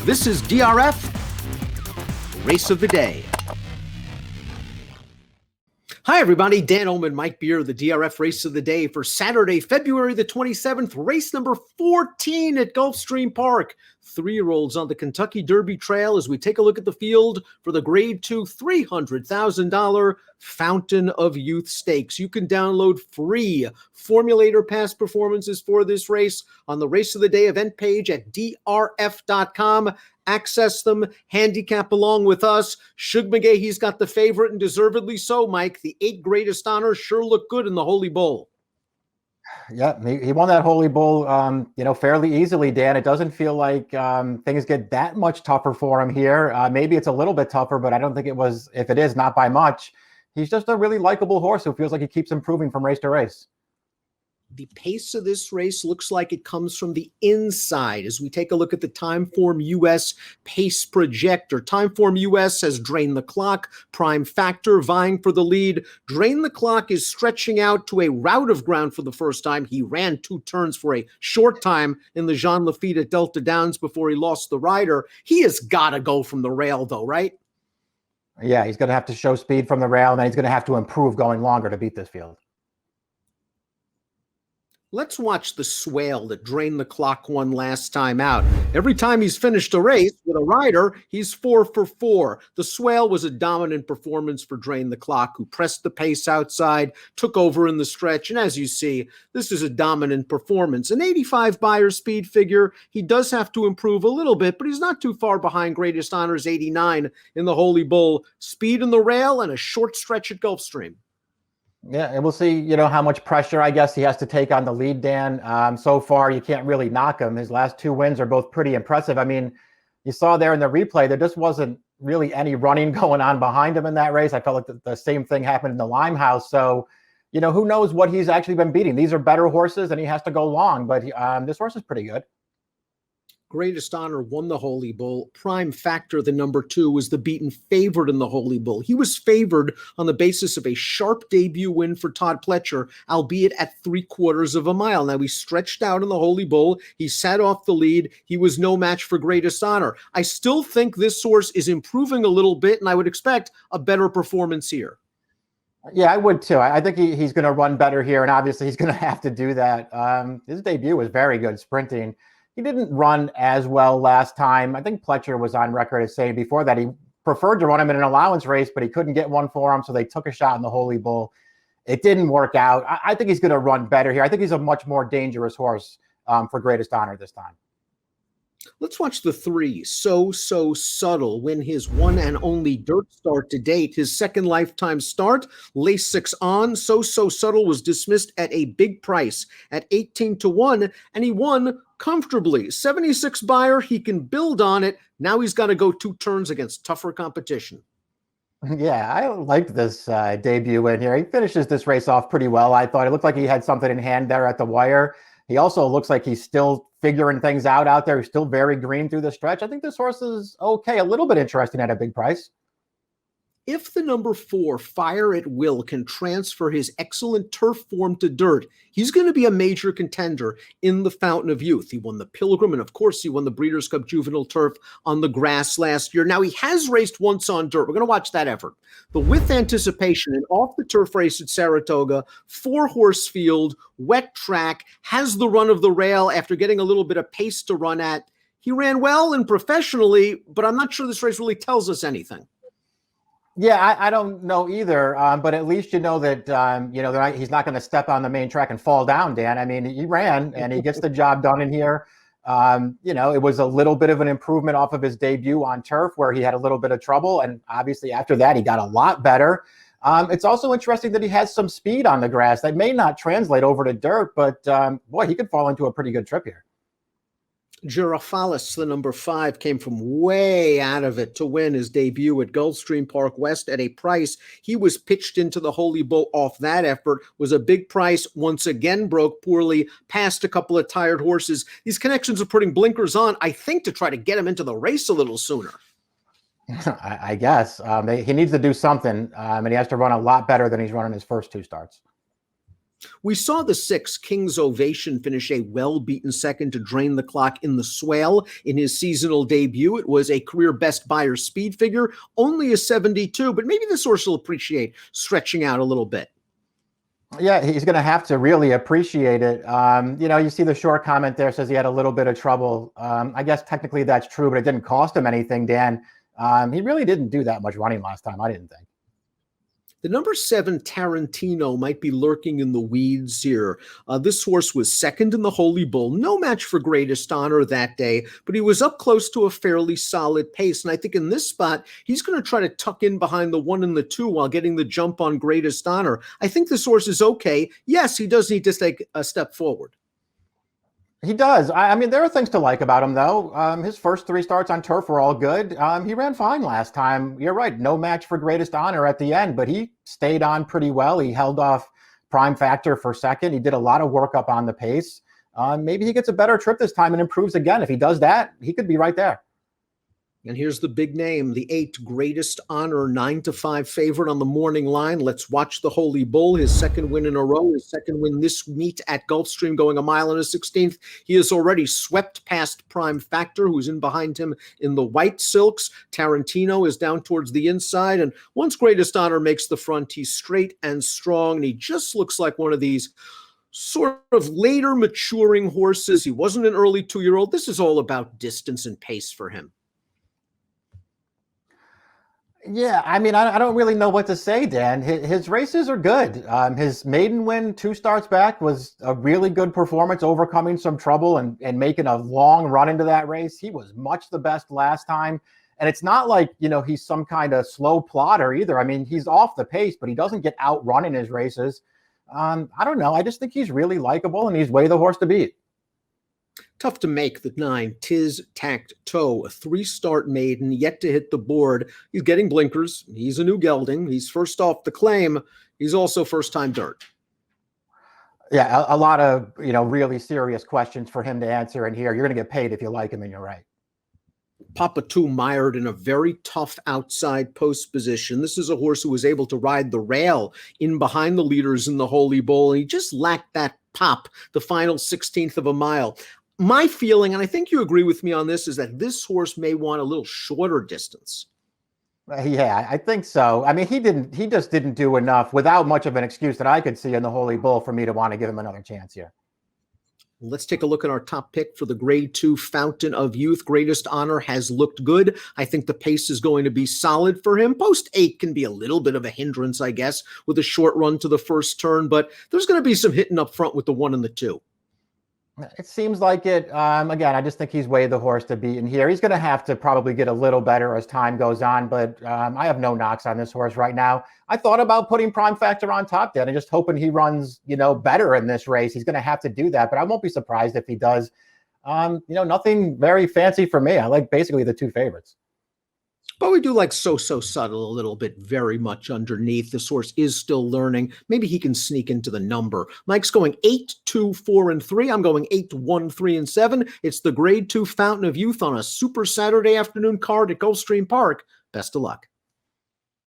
This is DRF Race of the Day. Hi, everybody. Dan Illman, Mike Beer, the DRF Race of the Day for Saturday, February the 27th, race number 14 at Gulfstream Park. 3-year-olds on the Kentucky Derby Trail as we take a look at the field for the Grade 2 $300,000 Fountain of Youth Stakes. You can download free Formulator past performances for this race on the Race of the Day event page at drf.com. Access them, handicap along with us. Shug McGahee's got the favorite, and deservedly so, Mike. The 8 greatest honors sure look good in the Holy Bull. Yeah, he won that Holy Bull, fairly easily, Dan. It doesn't feel like things get that much tougher for him here. Maybe it's a little bit tougher, but I don't think it was, if it is, not by much. He's just a really likable horse who feels like he keeps improving from race to race. The pace of this race looks like it comes from the inside as we take a look at the Timeform US pace projector. Timeform US has Drain the Clock, Prime Factor vying for the lead. Drain the Clock is stretching out to a route of ground for the first time. He ran 2 turns for a short time in the Jean Lafitte at Delta Downs before he lost the rider. He has got to go from the rail, though, right? Yeah, he's going to have to show speed from the rail, and then he's going to have to improve going longer to beat this field. Let's watch the Swale that Drain the Clock won last time out. Every time he's finished a race with a rider, he's 4 for 4. The Swale was a dominant performance for Drain the Clock, who pressed the pace outside, took over in the stretch, and as you see, this is a dominant performance. An 85 Beyer speed figure. He does have to improve a little bit, but he's not too far behind Greatest Honors 89 in the Holy Bull. Speed in the rail and a short stretch at Gulfstream. Yeah, and we'll see, how much pressure, I guess, he has to take on the lead, Dan. So far, you can't really knock him. His last 2 wins are both pretty impressive. I mean, you saw there in the replay, there just wasn't really any running going on behind him in that race. I felt like the same thing happened in the Limehouse. So, who knows what he's actually been beating. These are better horses, and he has to go long. But this horse is pretty good. Greatest Honor won the Holy Bull. Prime Factor, the number 2, was the beaten favorite in the Holy Bull. He was favored on the basis of a sharp debut win for Todd Pletcher, albeit at 3/4 of a mile. Now, he stretched out in the Holy Bull. He sat off the lead. He was no match for Greatest Honor. I still think this horse is improving a little bit, and I would expect a better performance here. Yeah, I would too. I think he's going to run better here, and obviously he's going to have to do that. His debut was very good sprinting. He didn't run as well last time. I think Pletcher was on record as saying before that he preferred to run him in an allowance race, but he couldn't get one for him, so they took a shot in the Holy Bull. It didn't work out. I think he's going to run better here. I think he's a much more dangerous horse for Greatest Honor this time. Let's watch the 3, So Subtle, win his one and only dirt start to date. His second lifetime start, Lasix on. So Subtle was dismissed at a big price at 18-1, and he won comfortably. 76 Beyer, he can build on it. Now he's got to go 2 turns against tougher competition. Yeah, I liked this debut in here. He finishes this race off pretty well. I thought it looked like he had something in hand there at the wire. He also looks like he's still figuring things out there. He's still very green through the stretch. I think this horse is okay, a little bit interesting at a big price. If the number 4, Fire at Will, can transfer his excellent turf form to dirt, he's going to be a major contender in the Fountain of Youth. He won the Pilgrim, and of course, he won the Breeders' Cup Juvenile Turf on the grass last year. Now, he has raced once on dirt. We're going to watch that effort. But with anticipation, an off-the-turf race at Saratoga, 4-horse field, wet track, has the run of the rail after getting a little bit of pace to run at. He ran well and professionally, but I'm not sure this race really tells us anything. Yeah, I don't know either, but at least that, he's not going to step on the main track and fall down, Dan. I mean, he ran, and he gets the job done in here. It was a little bit of an improvement off of his debut on turf where he had a little bit of trouble, and obviously after that, he got a lot better. It's also interesting that he has some speed on the grass. That may not translate over to dirt, but boy, he could fall into a pretty good trip here. Girafalis, the number 5, came from way out of it to win his debut at Gulfstream Park West at a price. He was pitched into the Holy Bull off that effort, was a big price, once again broke poorly, passed a couple of tired horses. These connections are putting blinkers on, I think, to try to get him into the race a little sooner. I guess. He needs to do something, and he has to run a lot better than he's running his first 2 starts. We saw the 6 King's Ovation finish a well-beaten second to drain the clock in the swale in his seasonal debut. It was a career best Beyer speed figure, only a 72, but maybe this horse will appreciate stretching out a little bit. Yeah, he's going to have to really appreciate it. You see the short comment there says he had a little bit of trouble. I guess technically that's true, but it didn't cost him anything, Dan. He really didn't do that much running last time, I didn't think. The number 7 Tarantino might be lurking in the weeds here. This horse was second in the Holy Bull. No match for Greatest Honor that day, but he was up close to a fairly solid pace. And I think in this spot, he's going to try to tuck in behind the 1 and the 2 while getting the jump on Greatest Honor. I think this horse is okay. Yes, he does need to take a step forward. He does. I mean, there are things to like about him, though. His first 3 starts on turf were all good. He ran fine last time. You're right. No match for Greatest Honor at the end, but he stayed on pretty well. He held off Prime Factor for second. He did a lot of work up on the pace. Maybe he gets a better trip this time and improves again. If he does that, he could be right there. And here's the big name, the 8 Greatest Honor, 9-5 favorite on the morning line. Let's watch the Holy Bull, his second win in a row, his second win this meet at Gulfstream, going a mile and a 16th. He has already swept past Prime Factor, who's in behind him in the white silks. Tarantino is down towards the inside, and once Greatest Honor makes the front, he's straight and strong, and he just looks like one of these sort of later maturing horses. He wasn't an early 2-year-old. This is all about distance and pace for him. Yeah, I mean, I don't really know what to say, Dan. His races are good. His maiden win 2 starts back was a really good performance, overcoming some trouble and making a long run into that race. He was much the best last time. And it's not like, he's some kind of slow plotter either. I mean, he's off the pace, but he doesn't get outrun in his races. I don't know. I just think he's really likable and he's way the horse to beat. Tough to make the 9, Tiz Tact Toe, a 3-start maiden, yet to hit the board. He's getting blinkers. He's a new gelding. He's first off the claim. He's also first-time dirt. Yeah, a lot of, really serious questions for him to answer in here. You're going to get paid if you like him, and you're right. Papa 2 mired in a very tough outside post position. This is a horse who was able to ride the rail in behind the leaders in the Holy Bull, and he just lacked that pop, the final 16th of a mile. My feeling, and I think you agree with me on this, is that this horse may want a little shorter distance. Yeah, I think so. I mean, he just didn't do enough without much of an excuse that I could see in the Holy Bull for me to want to give him another chance here. Let's take a look at our top pick for the Grade 2 Fountain of Youth. Greatest Honor has looked good. I think the pace is going to be solid for him. Post 8 can be a little bit of a hindrance, I guess, with a short run to the first turn, but there's going to be some hitting up front with the 1 and the 2. It seems like it. Again, I just think he's way the horse to beat in here. He's going to have to probably get a little better as time goes on, but I have no knocks on this horse right now. I thought about putting Prime Factor on top there and just hoping he runs, better in this race. He's going to have to do that, but I won't be surprised if he does. Nothing very fancy for me. I like basically the 2 favorites. But we do like so subtle a little bit, very much underneath. This horse is still learning. Maybe he can sneak into the number. Mike's going 8, 2, 4, and 3. I'm going 8, 1, 3, and 7. It's the Grade 2 Fountain of Youth on a super Saturday afternoon card at Gulfstream Park. Best of luck.